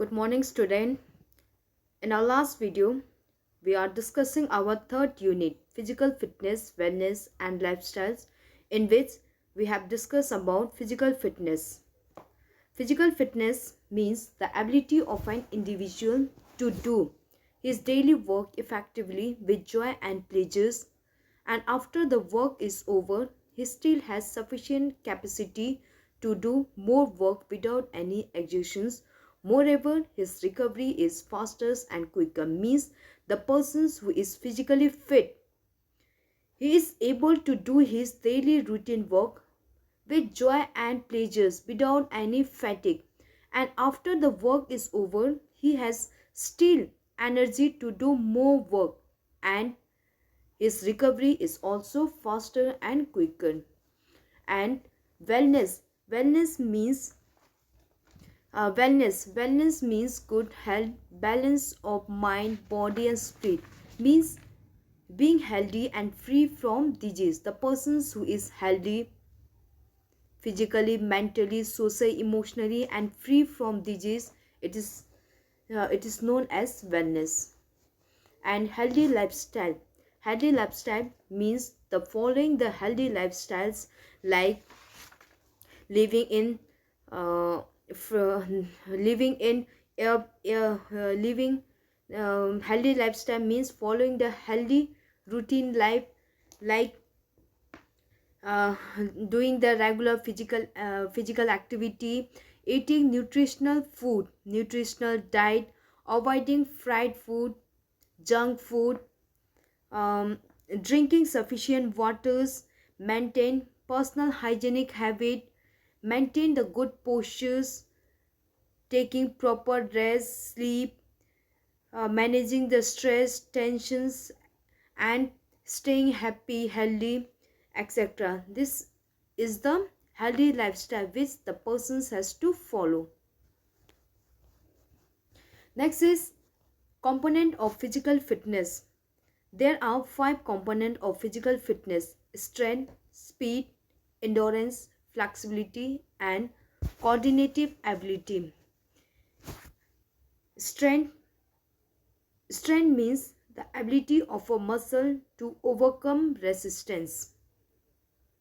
Good morning, student. In our last video, we are discussing our third unit, physical fitness, wellness and lifestyles, in which we have discussed about physical fitness. Physical fitness means the ability of an individual to do his daily work effectively with joy and pleasures, and after the work is over, he still has sufficient capacity to do more work without any exertions. Moreover, his recovery is faster and quicker, means the person who is physically fit, he is able to do his daily routine work with joy and pleasures without any fatigue, and after the work is over he has still energy to do more work, and his recovery is also faster and quicker. And wellness means wellness means good health, balance of mind, body and spirit, means being healthy and free from disease. The person who is healthy physically, mentally, socially, emotionally and free from disease, it is known as wellness. And healthy lifestyle means the following the healthy lifestyles, like living in living in living healthy lifestyle means following the healthy routine life, like uh, doing the regular physical activity, eating nutritional diet, avoiding fried food, junk food, um, drinking sufficient waters, maintain personal hygienic habit, maintain the good postures, taking proper rest, sleep, managing the stress, tensions, and staying happy, healthy, etc. This is the healthy lifestyle which the person has to follow. Next is component of physical fitness. There are 5 components of physical fitness: strength, speed, endurance, flexibility, and coordinative ability. Strength Strength means the ability of a muscle to overcome resistance.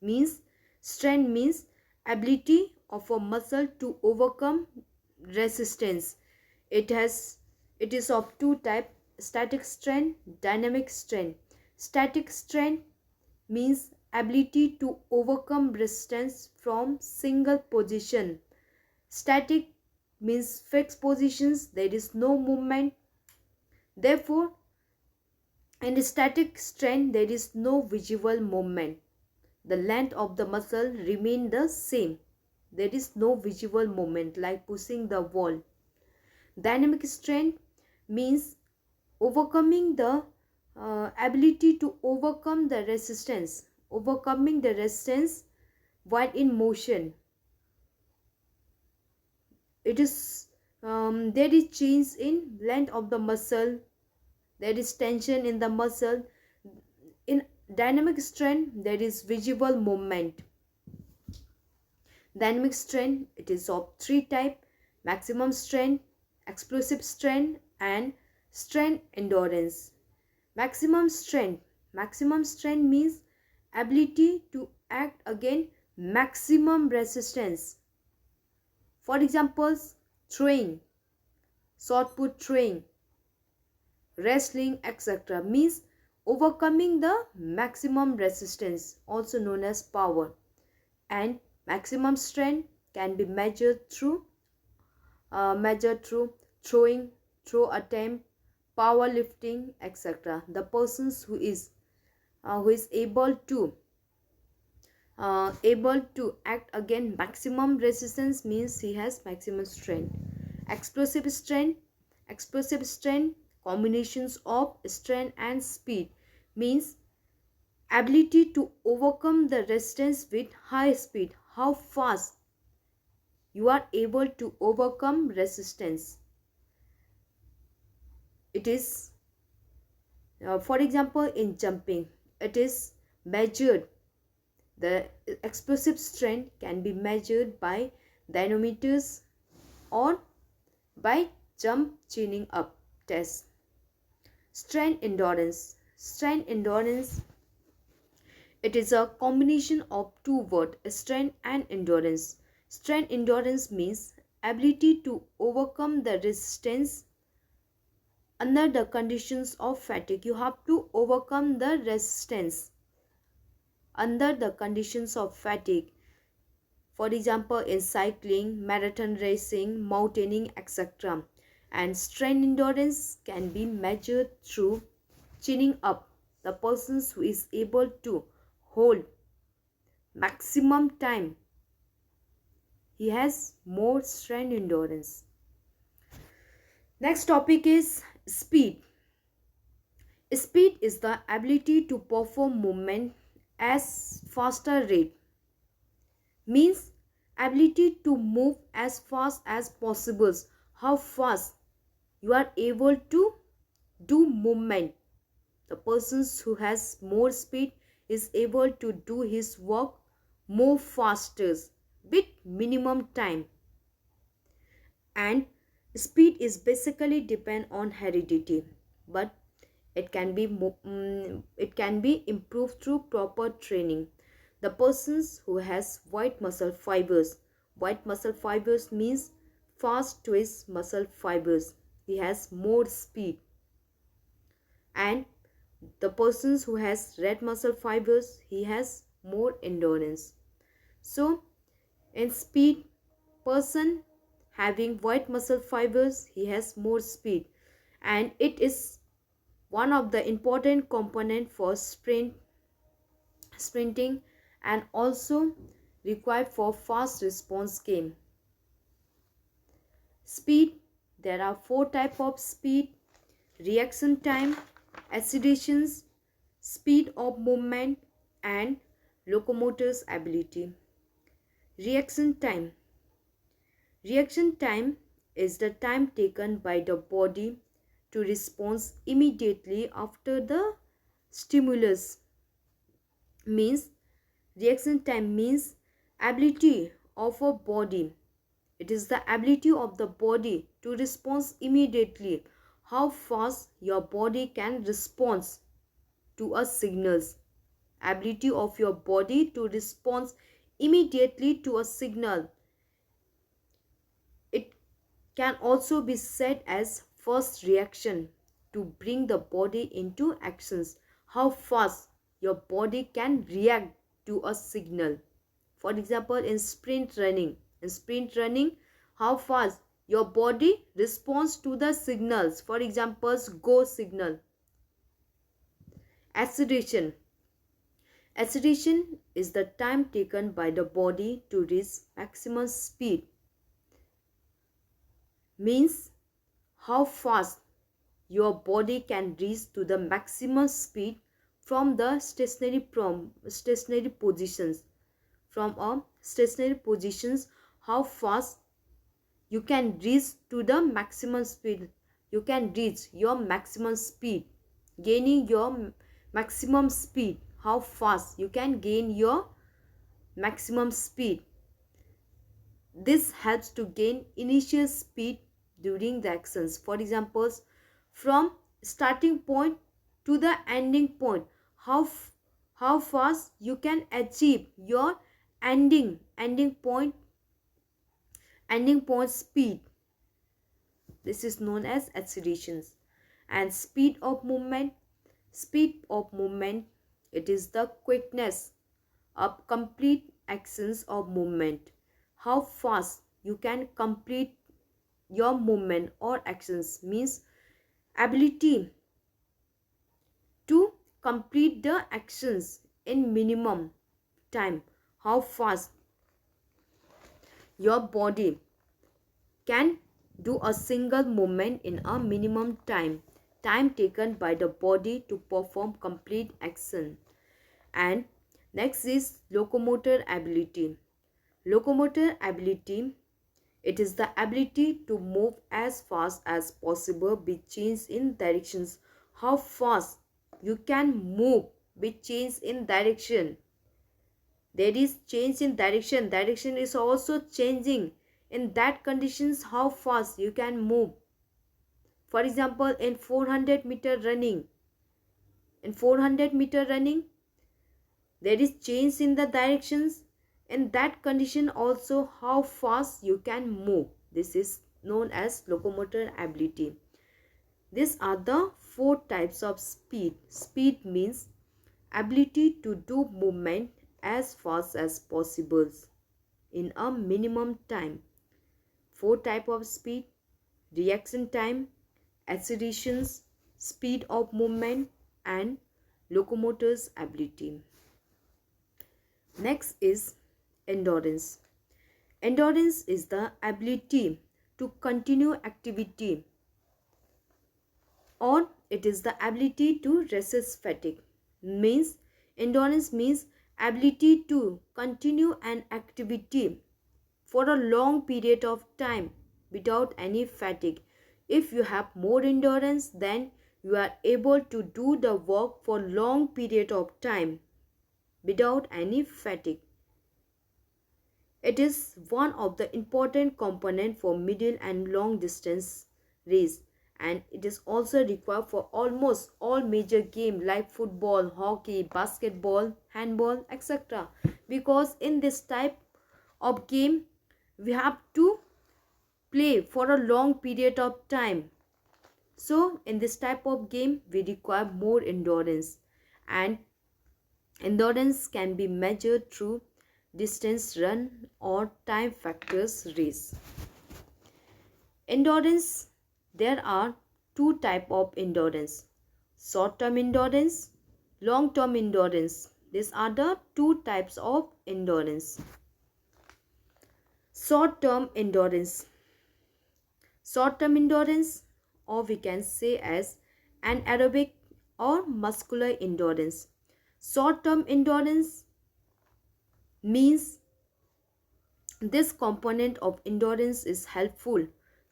Means strength means ability of a muscle to overcome resistance. It is of two types: static strength, dynamic strength. Static strength means ability to overcome resistance from single position. Static means fixed positions, there is no movement. Therefore, in static strength there is no visible movement. The length of the muscle remain the same. There is no visible movement like pushing the wall. Dynamic strength means overcoming the ability to overcome the resistance. Overcoming the resistance while in motion. It is there is change in length of the muscle. There is tension in the muscle. In dynamic strength, there is visible movement. Dynamic strength, it is of 3 types: maximum strength, explosive strength, and strength endurance. Maximum strength. Maximum strength means ability to act against maximum resistance. For examples, throwing, shot put throwing, wrestling, etc. means overcoming the maximum resistance, also known as power. And maximum strength can be measured through throwing, throw attempt, powerlifting, etc. The persons who is able to act against maximum resistance means he has maximum strength. Explosive strength. Explosive strength, combinations of strength and speed, means ability to overcome the resistance with high speed. How fast you are able to overcome resistance. It is, for example, in jumping, it is measured. The explosive strength can be measured by dynamometers or by jump chinning up test. Strength endurance. Strength endurance, it is a combination of two words, strength and endurance. Strength endurance means ability to overcome the resistance under the conditions of fatigue. You have to overcome the resistance under the conditions of fatigue. For example, in cycling, marathon racing, mountaineering, etc. And strength endurance can be measured through chinning up. The person who is able to hold maximum time, he has more strength endurance. Next topic is speed. Speed is the ability to perform movement as faster rate. Means ability to move as fast as possible. How fast you are able to do movement. The person who has more speed is able to do his work more faster with minimum time. And speed is basically depend on heredity, but it can be improved through proper training. The persons who has white muscle fibers means fast twist muscle fibers, he has more speed. And the persons who has red muscle fibers, he has more endurance. So in speed, person having white muscle fibers, he has more speed, and it is one of the important component for sprinting and also required for fast response game. Speed, there are 4 types of speed: reaction time, acceleration, speed of movement, and locomotor ability. Reaction time. Reaction time is the time taken by the body to respond immediately after the stimulus. Means reaction time means ability of a body. It is the ability of the body to respond immediately. How fast your body can respond to a signals. Ability of your body to respond immediately to a signal. It can also be said as first reaction, to bring the body into actions. How fast your body can react to a signal. For example, in sprint running, how fast your body responds to the signals. For example, go signal. Acceleration. Acceleration is the time taken by the body to reach maximum speed. Means how fast your body can reach to the maximum speed from the stationary positions. From a stationary positions, how fast you can reach to the maximum speed. You can reach your maximum speed, gaining your maximum speed. How fast you can gain your maximum speed. This helps to gain initial speed during the actions. For example, from starting point to the ending point, how fast you can achieve your ending point speed. This is known as accelerations. And speed of movement. It is the quickness of complete actions of movement. How fast you can complete your movement or actions, means ability to complete the actions in minimum time. How fast your body can do a single movement in a minimum time taken by the body to perform complete action. And next is locomotor ability. Locomotor ability, it is the ability to move as fast as possible with change in directions. How fast you can move with change in direction. There is change in direction. Direction is also changing. In that conditions, how fast you can move. For example, in 400-meter running, there is change in the directions. In that condition also, how fast you can move. This is known as locomotor ability. These are the four types of speed. Speed means ability to do movement as fast as possible in a minimum time. Four type of speed: reaction time, accelerations, speed of movement, and locomotor's ability. Next is endurance. Endurance is the ability to continue activity, or it is the ability to resist fatigue. Means endurance means ability to continue an activity for a long period of time without any fatigue. If you have more endurance, then you are able to do the work for long period of time without any fatigue. It is one of the important components for middle and long distance race, and it is also required for almost all major games like football, hockey, basketball, handball, etc. Because in this type of game we have to play for a long period of time. So in this type of game we require more endurance, and endurance can be measured through distance run or time factors race. Endurance, there are two type of endurance: short term endurance, long term endurance. These are the two types of endurance. Short term endurance. Short term endurance, or we can say as anaerobic or muscular endurance. Short term endurance means this component of endurance is helpful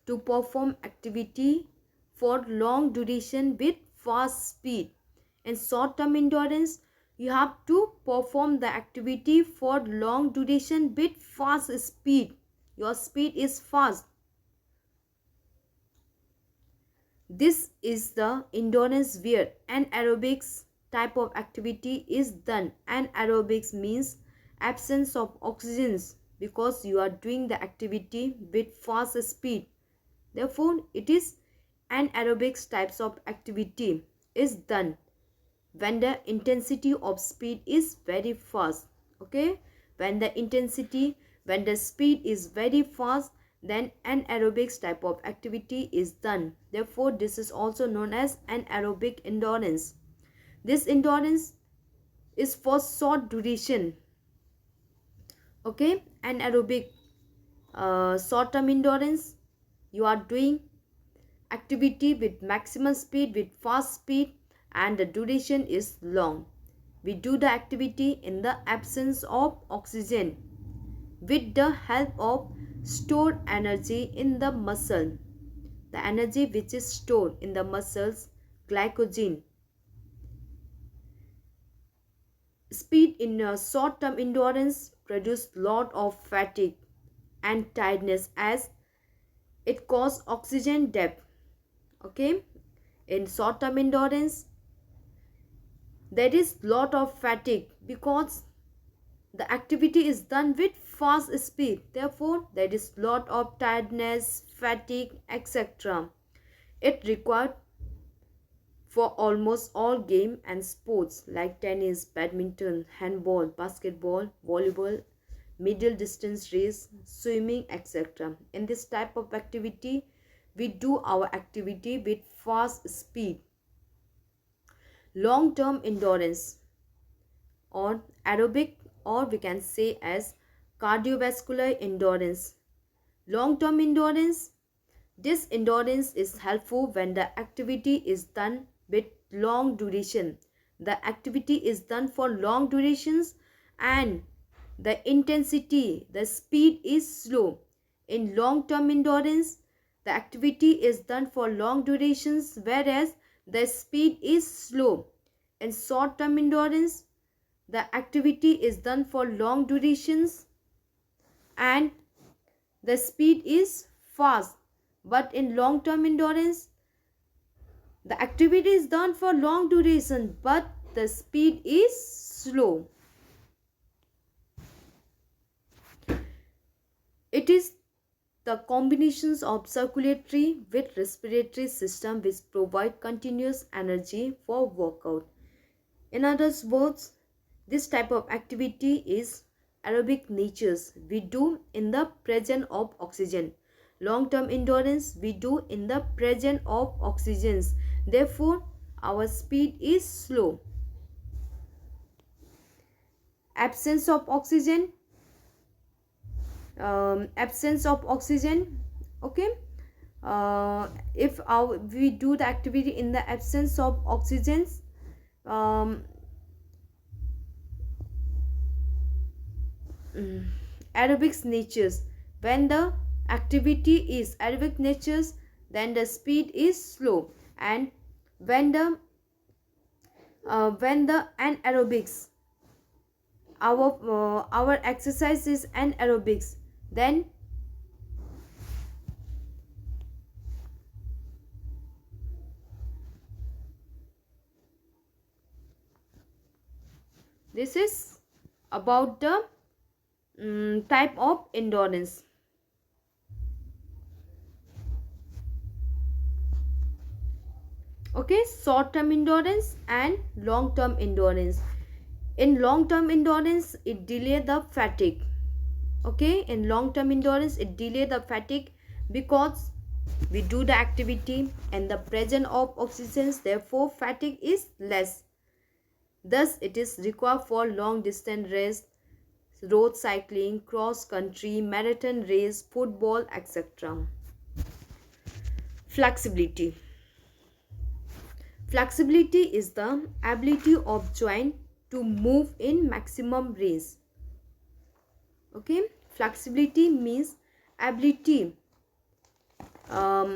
to perform activity for long duration with fast speed. In short term endurance, you have to perform the activity for long duration with fast speed. Your speed is fast. This is the endurance where anaerobics type of activity is done. Anaerobics means absence of oxygen, because you are doing the activity with fast speed. Therefore, it is anaerobics types of activity is done when the intensity of speed is very fast. Okay, when the speed is very fast, then anaerobics type of activity is done. Therefore, this is also known as anaerobic endurance. This endurance is for short duration. Okay, anaerobic short term endurance, you are doing activity with maximum speed, with fast speed, and the duration is long. We do the activity in the absence of oxygen with the help of stored energy in the muscle. The energy which is stored in the muscles, glycogen. Speed in a short term endurance produce lot of fatigue and tiredness as it causes oxygen depth. Okay, in short term endurance there is lot of fatigue because the activity is done with fast speed. Therefore, there is lot of tiredness, fatigue, etc. It required for almost all game and sports like tennis, badminton, handball, basketball, volleyball, middle distance race, swimming, etc. In this type of activity, we do our activity with fast speed. Long term endurance or aerobic, or we can say as cardiovascular endurance. Long term endurance, this endurance is helpful when the activity is done with long duration. The activity is done for long durations and the intensity, the speed is slow. In long term endurance, the activity is done for long durations whereas the speed is slow. In short term endurance, the activity is done for long durations and the speed is fast. But in long term endurance, The activity is done for long duration, but the speed is slow. It is the combinations of circulatory with respiratory system which provide continuous energy for workout. In other words, this type of activity is aerobic natures. We do in the presence of oxygen. Long-term endurance we do in the presence of oxygens. Therefore, our speed is slow. Absence of oxygen. Okay. If we do the activity in the absence of oxygens, aerobic natures. When the activity is aerobic natures, then the speed is slow, and when the anaerobics, our exercise is anaerobics, then this is about the type of endurance. Okay, short term endurance and long term endurance. In long term endurance, it delay the fatigue. Okay, in long term endurance, it delay the fatigue because we do the activity and the presence of oxygen, therefore fatigue is less. Thus, it is required for long distance race, road cycling, cross country, marathon race, football, etc. Flexibility. Flexibility is the ability of joint to move in maximum range. Okay, flexibility means ability of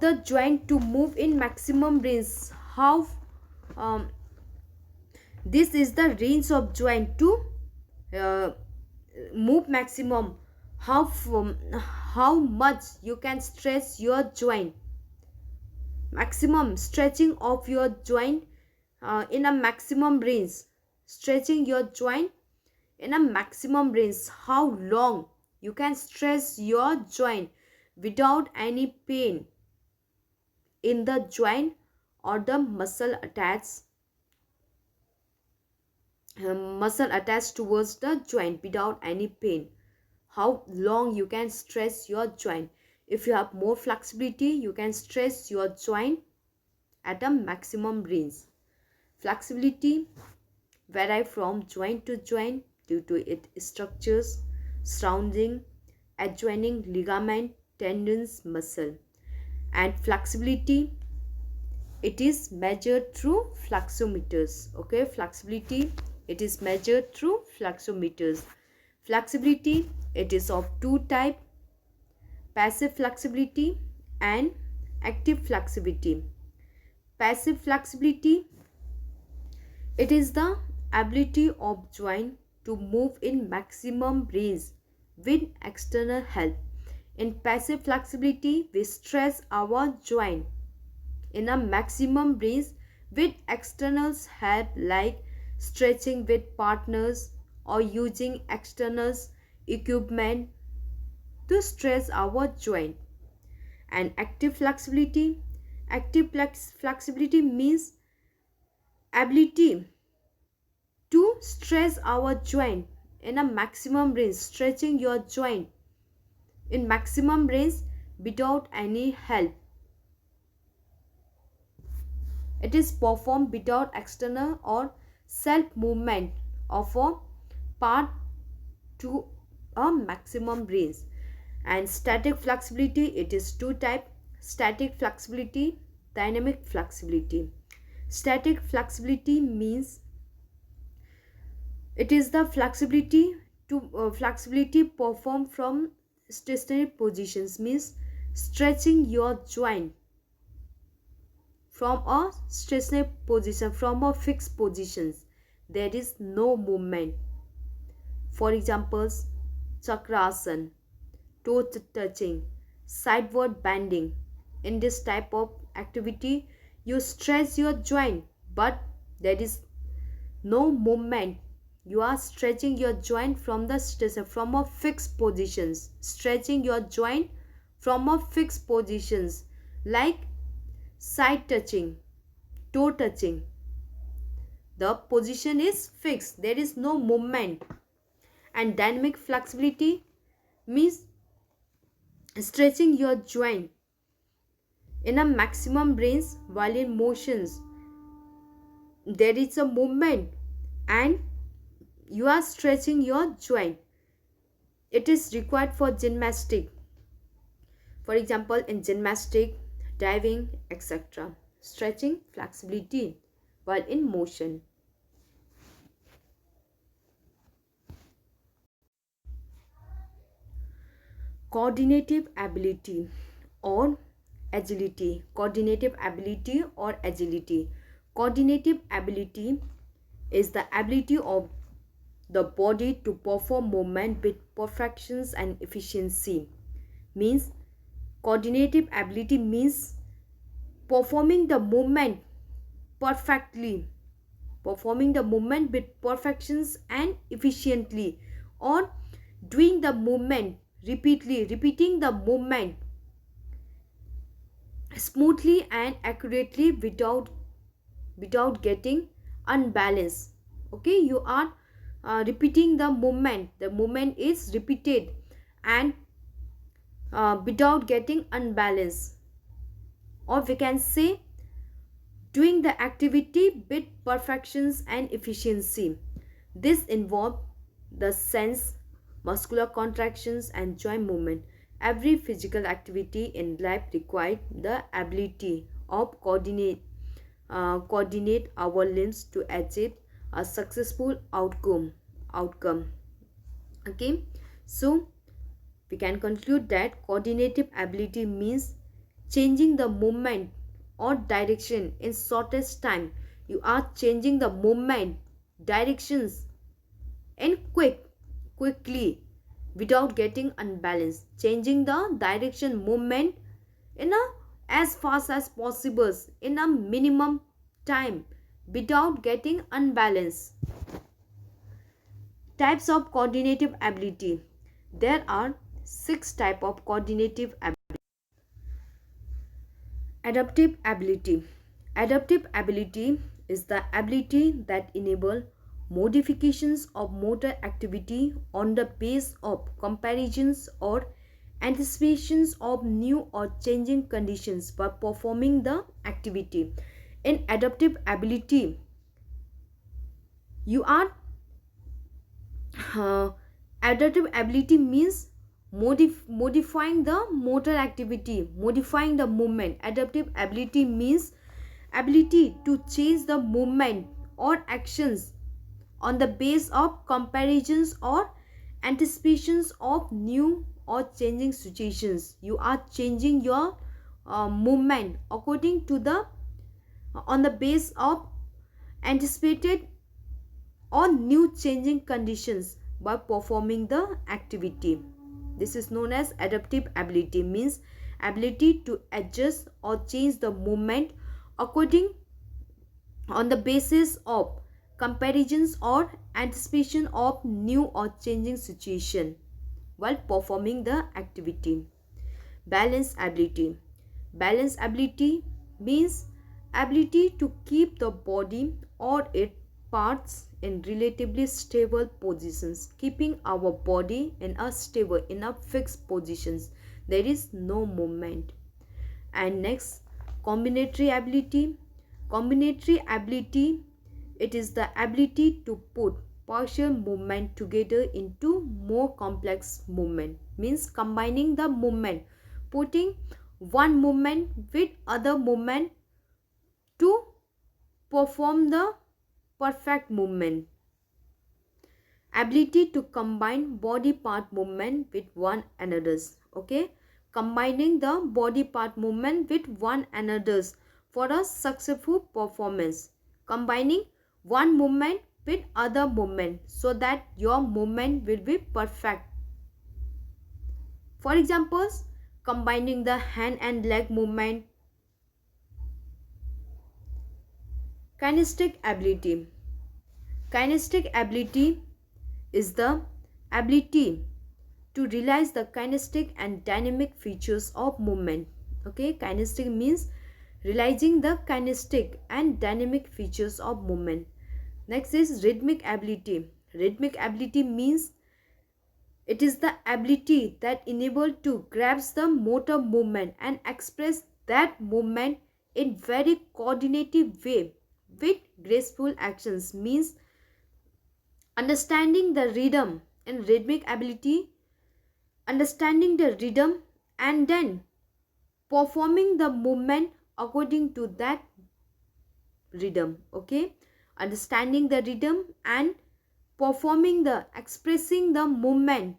the joint to move in maximum range. How this is the range of joint to uh, move maximum. How much you can stretch your joint, maximum stretching of your joint in a maximum range, stretching your joint in a maximum range. How long you can stretch your joint without any pain in the joint or the muscle attached towards the joint without any pain. How long you can stretch your joint. If you have more flexibility, you can stretch your joint at a maximum range. Flexibility vary from joint to joint due to its structures surrounding adjoining ligament, tendons, muscle. And flexibility, it is measured through flexometers. Okay, flexibility, it is measured through flexometers. Flexibility, it is of two types: passive flexibility and active flexibility. Passive flexibility, it is the ability of joint to move in maximum range with external help. In passive flexibility, we stretch our joint in a maximum range with external help, like stretching with partners or using external equipment to stretch our joint. And active flexibility, flexibility means ability to stretch our joint in a maximum range, stretching your joint in maximum range without any help. It is performed without external or self movement of a part to a maximum range. And static flexibility, it is two types: static flexibility, dynamic flexibility. Static flexibility means it is the flexibility performed from stationary positions, means stretching your joint from a stationary position, from a fixed positions. There is no movement. For examples, chakrasana, toe touching, sideward bending, in this type of activity, you stretch your joint, but there is no movement. You are stretching your joint from a fixed positions, stretching your joint from a fixed positions, like side touching, toe touching. The position is fixed, there is no movement. And dynamic flexibility means stretching your joint in a maximum range while in motions. There is a movement and you are stretching your joint. It is required for gymnastic. For example, in gymnastic, diving, etc. Stretching flexibility while in motion. Coordinative ability or agility. Coordinative ability or agility. Coordinative ability is the ability of the body to perform movement with perfections and efficiency. Means coordinative ability means performing the movement perfectly, performing the movement with perfections and efficiently, or doing the movement repeatedly, repeating the movement smoothly and accurately without getting unbalanced. Okay, you are repeating the movement is repeated and without getting unbalanced, or we can say doing the activity with perfections and efficiency. This involves the sense, muscular contractions and joint movement. Every physical activity in life requires the ability of coordinate our limbs to achieve a successful outcome. Okay, so we can conclude that coordinative ability means changing the movement or direction in shortest time. You are changing the movement directions and quickly without getting unbalanced, changing the direction movement in a as fast as possible in a minimum time without getting unbalanced. Types of coordinative ability. There are 6 types of coordinative ability. Adaptive ability. Adaptive ability is the ability that enables modifications of motor activity on the base of comparisons or anticipations of new or changing conditions by performing the activity. In adaptive ability, you are adaptive ability means modifying the motor activity, modifying the movement. Adaptive ability means ability to change the movement or actions on the base of comparisons or anticipations of new or changing situations. You are changing your movement according to the on the base of anticipated or new changing conditions by performing the activity. This is known as adaptive ability, means ability to adjust or change the movement according on the basis of comparisons or anticipation of new or changing situation while performing the activity. Balance ability. Balance ability means ability to keep the body or its parts in relatively stable positions, keeping our body in a stable, in a fixed positions. There is no movement. And next, combinatory ability. Combinatory ability, it is the ability to put partial movement together into more complex movement. Means combining the movement, putting one movement with other movement to perform the perfect movement. Ability to combine body part movement with one another's. Okay, combining the body part movement with one another's for a successful performance. Combining one movement with other movement so that your movement will be perfect. For examples, combining the hand and leg movement. Kinesthetic ability. Kinesthetic ability is the ability to realize the kinetic and dynamic features of movement. Okay, kinesthetic means realizing the kinetic and dynamic features of movement. Next is rhythmic ability. Rhythmic ability means it is the ability that enables to grasp the motor movement and express that movement in very coordinative way with graceful actions. Means understanding the rhythm. In rhythmic ability, understanding the rhythm and then performing the movement according to that rhythm. Okay, understanding the rhythm and performing the expressing the movement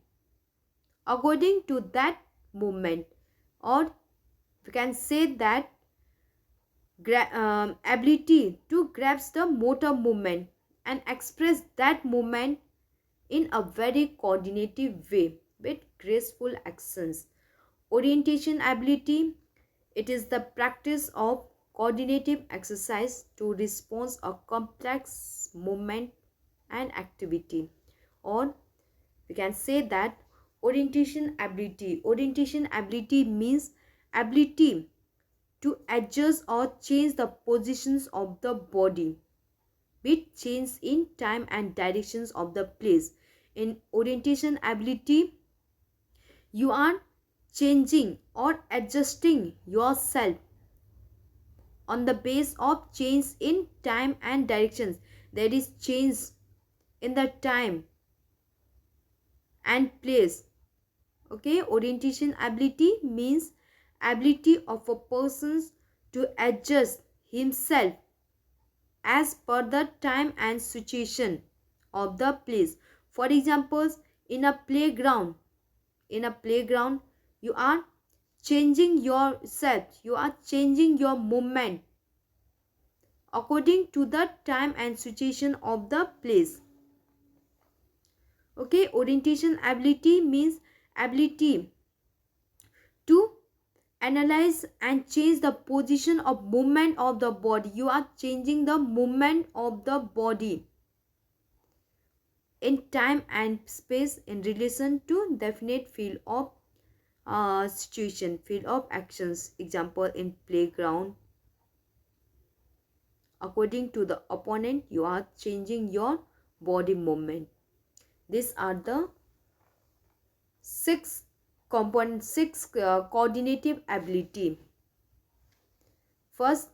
according to that movement, or we can say that ability to grasp the motor movement and express that movement in a very coordinative way with graceful actions. Orientation ability, it is the practice of coordinative exercise to respond a complex movement and activity. Or we can say that orientation ability. Orientation ability means ability to adjust or change the positions of the body with change in time and directions of the place. In orientation ability, you are changing or adjusting yourself on the base of change in time and directions. There is change in the time and place. Okay, orientation ability means ability of a person to adjust himself as per the time and situation of the place. For example, in a playground, you are changing yourself, you are changing your movement according to the time and situation of the place. Okay, orientation ability means ability to analyze and change the position of movement of the body. You are changing the movement of the body in time and space in relation to definite field of situation, field of actions. Example, in playground, according to the opponent, you are changing your body movement. These are the six coordinative ability. First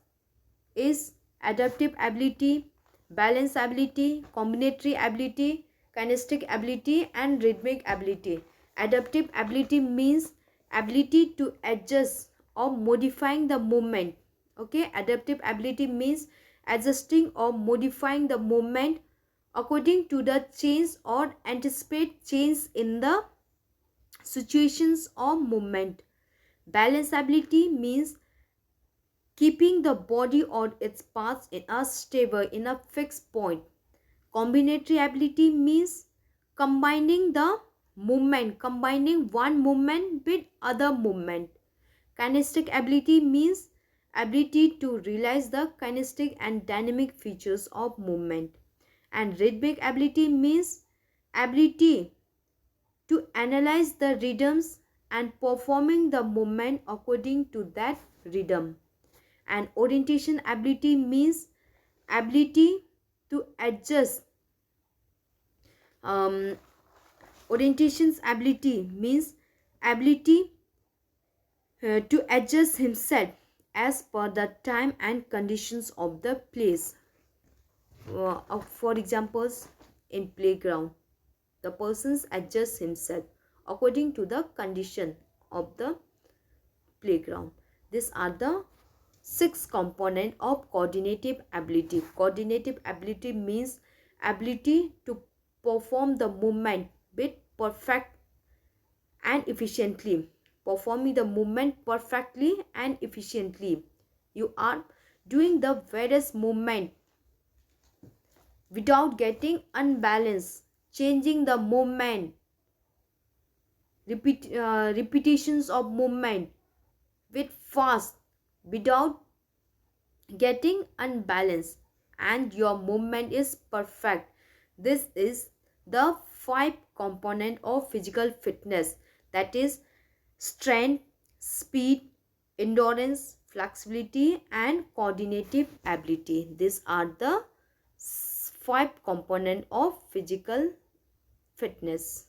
is adaptive ability, balance ability, combinatory ability, kinesthetic ability, and rhythmic ability. Adaptive ability means ability to adjust or modifying the movement. Okay, adaptive ability means adjusting or modifying the movement according to the change or anticipate change in the situations or movement. Balance ability means keeping the body or its parts in a stable in a fixed point. Combinatory ability means combining one movement with other movement. Kinesthetic ability means ability to realize the kinetic and dynamic features of movement. And rhythmic ability means ability to analyze the rhythms and performing the movement according to that rhythm. And orientation ability means ability to adjust. Orientation's ability means ability to adjust himself as per the time and conditions of the place. For examples, in playground, the person adjusts himself according to the condition of the playground. These are the six components of coordinative ability. Coordinative ability means ability to perform the movement with perfect and efficiently. Performing the movement perfectly and efficiently. You are doing the various movement without getting unbalanced, changing the movement repetitions of movement with fast without getting unbalanced, and your movement is perfect. This is the five component of physical fitness, that is strength, speed, endurance, flexibility and coordinative ability. These are the five component of physical fitness.